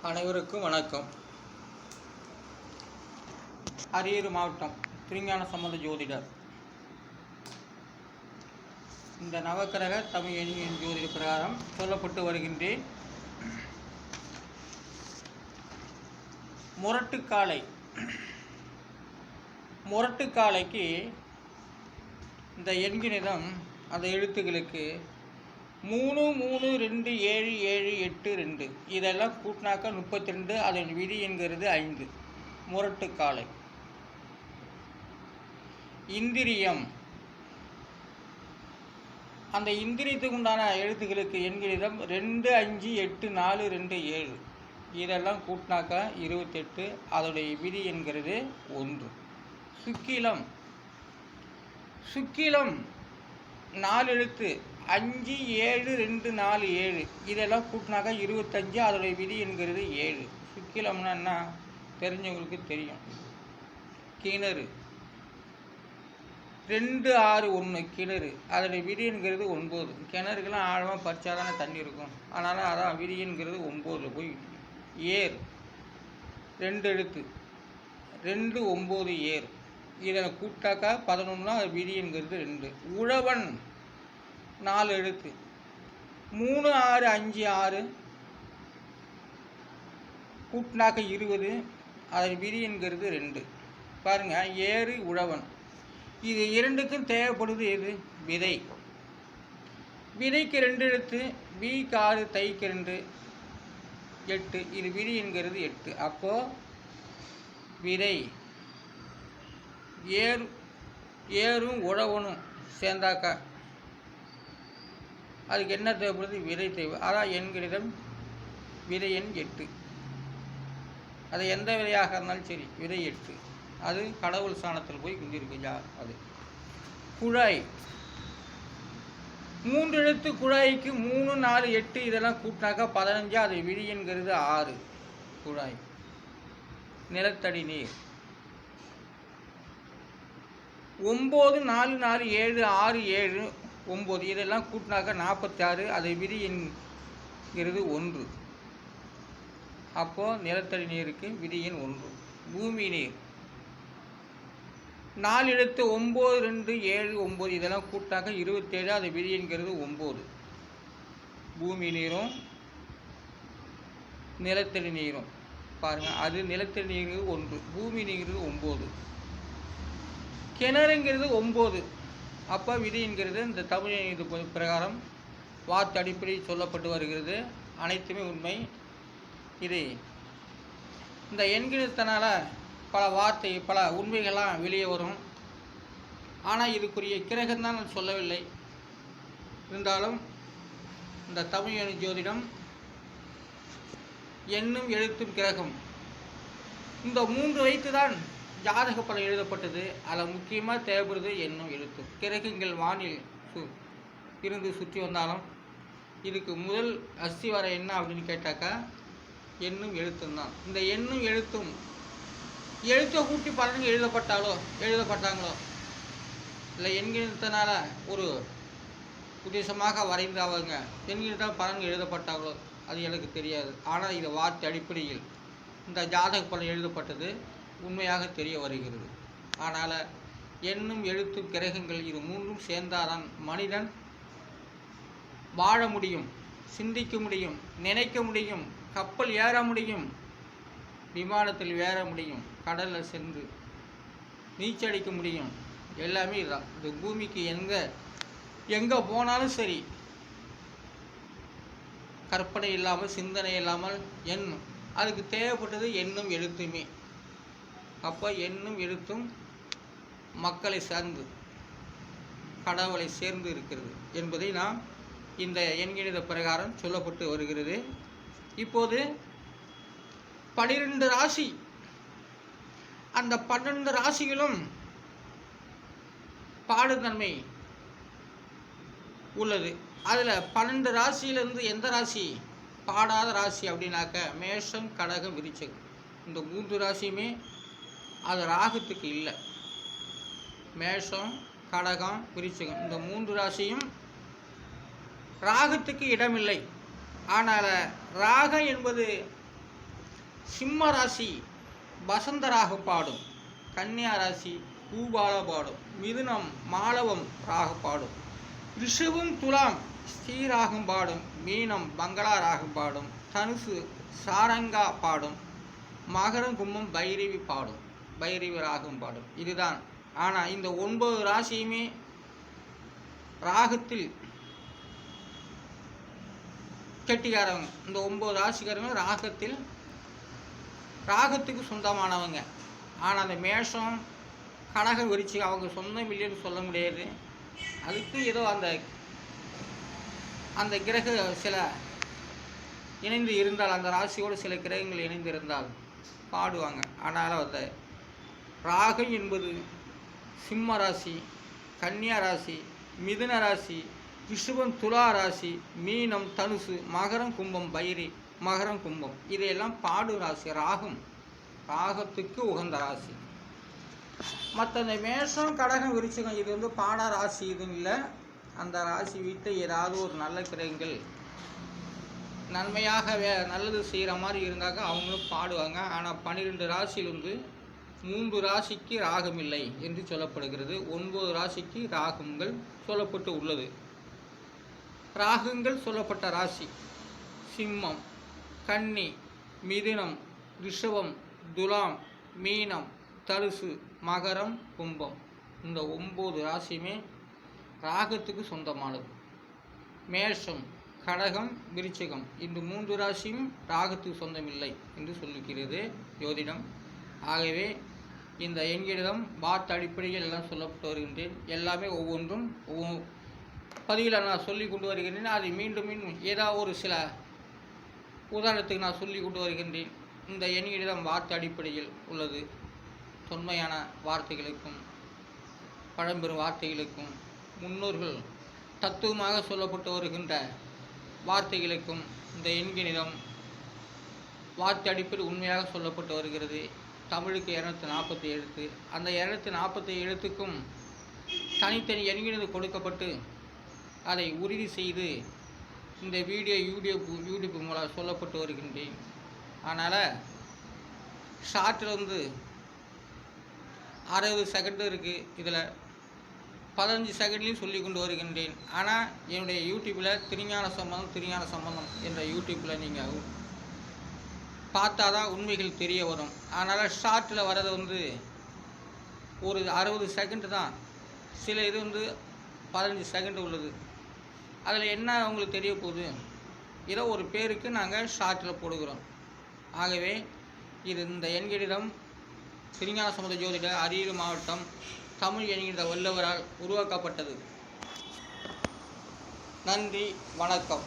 அனைவருக்கும் வணக்கம். அரியலூர் மாவட்டம் திருஞான சம்பந்த ஜோதிடர். இந்த நவக்கிரக தமிழ் எண்ணின் ஜோதிட பிரகாரம் சொல்லப்பட்டு வருகின்றேன். முரட்டுக்காலைக்கு இந்த எண்கிணிதம் அந்த எழுத்துக்களுக்கு 3 3 2 7 7 8 2 இதெல்லாம் கூட்டினாக்கா 32. அதன் விதி என்கிறது 5. முரட்டுக்காலை. இந்திரியம், அந்த இந்திரியத்துக்கு உண்டான எழுத்துக்களுக்கு எண்கிணிதம் 2 5 8 4 2 7 இதெல்லாம் கூட்டினாக்கா 28. அதோடைய விதி என்கிறது 1. சுக்கிலம் 4 எழுத்து 5 7 2 4 7 இதெல்லாம் கூட்டினாக்கா 25. அதோடைய விதி என்கிறது 7. சுக்கிலம்னா என்ன தெரிஞ்சவங்களுக்கு தெரியும். கிணறு 2 6 1 கிணறு அதோடைய விதி என்கிறது 9. கிணறுக்கெல்லாம் ஆழமாக பறிச்சா தானே தண்ணி இருக்கும். அதனால் அதான் விதி என்கிறது 9 போய். ஏர் 2 எழுத்து 2 9 ஏர் இதை கூட்டாக்கா 11. விதி என்கிறது 2. உழவன் 4 எழுத்து 3 6 5 6 கூட்டினாக்க 20. அதன் விதி என்கிறது 2. பாருங்கள், ஏறு உழவன் இது இரண்டுக்கும் தேவைப்படுது எது? விதை. விதைக்கு 2 எழுத்து வீக்கு 6 தைக்கு 2 8 இது விதி என்கிறது 8. அப்போது விதை ஏறும் உழவனும் சேர்ந்தாக்கா அதுக்கு என்ன தேவைப்படுது? விதை தேவை. அதான் எண்கிணிதம் விதை எண் 8. அது எந்த விதையாக இருந்தாலும் சரி, விதை 8. அது கடவுள் ஸ்தானத்தில் போய் குந்திருக்கு. யார் அது? குழாய் 3 எழுத்து குழாய்க்கு 3 4 8 இதெல்லாம் கூட்டினாக்கா 15. அது விதி என்கிறது 6. குழாய். நிலத்தடி நீர் 9 4 4 7 6 7 9 இதெல்லாம் கூட்டினாக்கா 46. அது விதி என்கிறது 1. அப்போது நிலத்தடி நீருக்கு விதி எண் 1. பூமி நீர் 4 எழுத்து 9 2 7 9 இதெல்லாம் கூட்டாக்க 27. அது விதி என்கிறது 9. பூமி நீரும் நிலத்தடி நீரும் பாருங்கள், அது நிலத்தடி நீர் 1, பூமி நீர் 9, கிணறுங்கிறது 9. அப்போ விதி என்கிறது இந்த தமிழ் இது பிரகாரம் வார்த்தை அடிப்படையில் சொல்லப்பட்டு வருகிறது. அனைத்துமே உண்மை. இது இந்த எண்கிணத்தினால பல உண்மைகள்லாம் வெளியே வரும். ஆனால் இதுக்குரிய கிரகம் தான் நான் சொல்லவில்லை. இருந்தாலும் இந்த தமிழ் எண் ஜோதிடம் எண்ணும் எழுத்தும் கிரகம் இந்த 3 வைத்து தான் ஜாதக பலம் எழுதப்பட்டது. அதில் முக்கியமாக தேவைப்படுது எண்ணும் எழுத்தும். கிரகங்கள் வானில் இருந்து சுற்றி வந்தாலும் இதுக்கு முதல் அஸ்திவாரம் என்ன அப்படின்னு கேட்டாக்கா எண்ணும் எழுத்தும் தான். இந்த எண்ணும் எழுத்தும் எழுத்தை கூட்டி பலனுக்கு எழுதப்பட்டாங்களோ இல்லை எண்கிணத்தினால ஒரு உத்தேசமாக வரைந்து அவங்க எண்கிணத்தால் பலன்கள் எழுதப்பட்டாங்களோ அது எனக்கு தெரியாது. ஆனால் இது வார்த்தை அடிப்படையில் இந்த ஜாதக பலன் எழுதப்பட்டது உண்மையாக தெரிய வருகிறது. ஆனால் எண்ணும் எழுத்தும் கிரகங்கள் இது 3ம் சேர்ந்தாதான் மனிதன் வாழ முடியும், சிந்திக்க முடியும், நினைக்க முடியும், கப்பல் ஏற முடியும், விமானத்தில் ஏற முடியும், கடலில் சென்று நீச்சடிக்க முடியும். எல்லாமே இதுதான். இந்த பூமிக்கு எங்கே போனாலும் சரி கற்பனை இல்லாமல் சிந்தனை இல்லாமல் எண்ணும் அதுக்கு தேவைப்பட்டது எண்ணும் எழுத்துமே. அப்போ எண்ணும் எழுத்தும் மக்களை சார்ந்து கடவுளை சேர்ந்து இருக்கிறது என்பதை நாம் இந்த எண்கிணித பிரகாரம் சொல்லப்பட்டு வருகிறது. இப்போது 12 ராசி, அந்த 12 ராசிகளும் பாடுதன்மை உள்ளது. அதில் 12 ராசியிலிருந்து எந்த ராசி பாடாத ராசி அப்படின்னாக்க மேஷம் கடகம் விருச்சிகம் இந்த 3 ராசியுமே அது ராகத்துக்கு இல்லை. மேஷம் கடகம் விருச்சிகம் இந்த 3 ராசியும் ராகத்துக்கு இடமில்லை. ஆனால் ராகம் என்பது சிம்ம ராசி வசந்த ராகம் பாடும். கன்னியா ராசி பூபால பாடும். மிதுனம் மாளவம் ராக பாடும். ரிஷபம் துலாம் ஸ்ரீராகம் பாடும். மீனம் பங்களா ராகம் பாடும். தனுசு சாரங்கா பாடும். மகரம் கும்பம் பைரவி பாடும். பைரவி ராகம் பாடும். இதுதான். ஆனால் இந்த 9 ராசியுமே ராகத்தில் கெட்டிக்காரவங்க. இந்த 9 ராசிக்காரங்க ராகத்துக்கு சொந்தமானவங்க. ஆனால் அந்த மேஷம் கடகம் விரிச்சு அவங்க சொந்தம் இல்லைன்னு சொல்ல முடியாது. அதுக்கு ஏதோ அந்த கிரக சில இணைந்து இருந்தால், அந்த ராசியோடு சில கிரகங்கள் இணைந்து இருந்தால் பாடுவாங்க. ஆனால் அந்த ராகம் என்பது சிம்ம ராசி, கன்னியா ராசி, மிதுன ராசி, ரிஷபம் துலா ராசி, மீனம் தனுசு, மகரம் கும்பம் மகரம் கும்பம் இதையெல்லாம் பாடு ராசி. ராகத்துக்கு உகந்த ராசி. மற்ற அந்த மேஷம் கடகம் விருச்சிகம் இது பாட ராசி இதுவும் இல்லை. அந்த ராசி வீட்டில் ஏதாவது ஒரு நல்ல கிரகங்கள் நன்மையாக நல்லது செய்கிற மாதிரி இருந்தாக்க அவங்களும் பாடுவாங்க. ஆனால் 12 ராசியில் 3 ராசிக்கு ராகம் இல்லை என்று சொல்லப்படுகிறது. 9 ராசிக்கு ராகங்கள் சொல்லப்பட்டு உள்ளது. ராகங்கள் சொல்லப்பட்ட ராசி சிம்மம், கன்னி, மிதுனம், ரிஷபம், துலாம், மீனம், தனுசு, மகரம், கும்பம். இந்த 9 ராசியுமே ராகத்துக்கு சொந்தமானது. மேஷம், கடகம், விருச்சிகம் இந்த 3 ராசியும் ராகத்துக்கு சொந்தமில்லை என்று சொல்லிக்கிறது ஜோதிடம். ஆகவே இந்த எண்கிடம் வார்த்தை அடிப்படையில் எல்லாம் சொல்லப்பட்டு வருகின்றேன். எல்லாமே ஒவ்வொன்றும் பதிவில் நான் சொல்லி கொண்டு வருகின்றேன். அதை மீண்டும் ஏதாவது ஒரு சில உதாரணத்துக்கு நான் சொல்லி கொண்டு வருகின்றேன். இந்த எண்கிடம் வார்த்தை அடிப்படையில் உள்ளது. தொன்மையான வார்த்தைகளுக்கும் பழம்பெரும் வார்த்தைகளுக்கும் முன்னோர்கள் தத்துவமாக சொல்லப்பட்டு வருகின்ற வார்த்தைகளுக்கும் இந்த எண்கணிதம் வார்த்தை அடிப்படையில் உண்மையாக சொல்லப்பட்டு வருகிறது. தமிழுக்கு 240 எழுத்து. அந்த 240 எழுத்துக்கும் தனித்தனி எண்கணிதம் கொடுக்கப்பட்டு அதை உறுதி செய்து இந்த யூடியூப் மூலம் சொல்லப்பட்டு வருகின்றேன். அதனால் ஷார்ட்டில் 60 செகண்டு இருக்குது. இதில் 15 செகண்ட்லேயும் சொல்லி கொண்டு வருகின்றேன். ஆனால் என்னுடைய யூடியூப்பில் திருஞான சம்பந்தம் என்ற யூடியூப்பில் நீங்கள் பார்த்தா தான் உண்மைகள் தெரிய வரும். அதனால் ஷார்ட்டில் வர்றது ஒரு 60 செகண்டு தான். சில இது 15 செகண்டு உள்ளது. அதில் என்ன உங்களுக்கு தெரிய போகுது? ஏதோ ஒரு பேருக்கு நாங்கள் ஷார்ட்டில் போடுகிறோம். ஆகவே இது இந்த எண்கணிதம் திருஞான சம்பந்த ஜோதிட அரியலூர் மாவட்டம் தமிழ் என்கின்ற வல்லவரால் உருவாக்கப்பட்டது. நன்றி, வணக்கம்.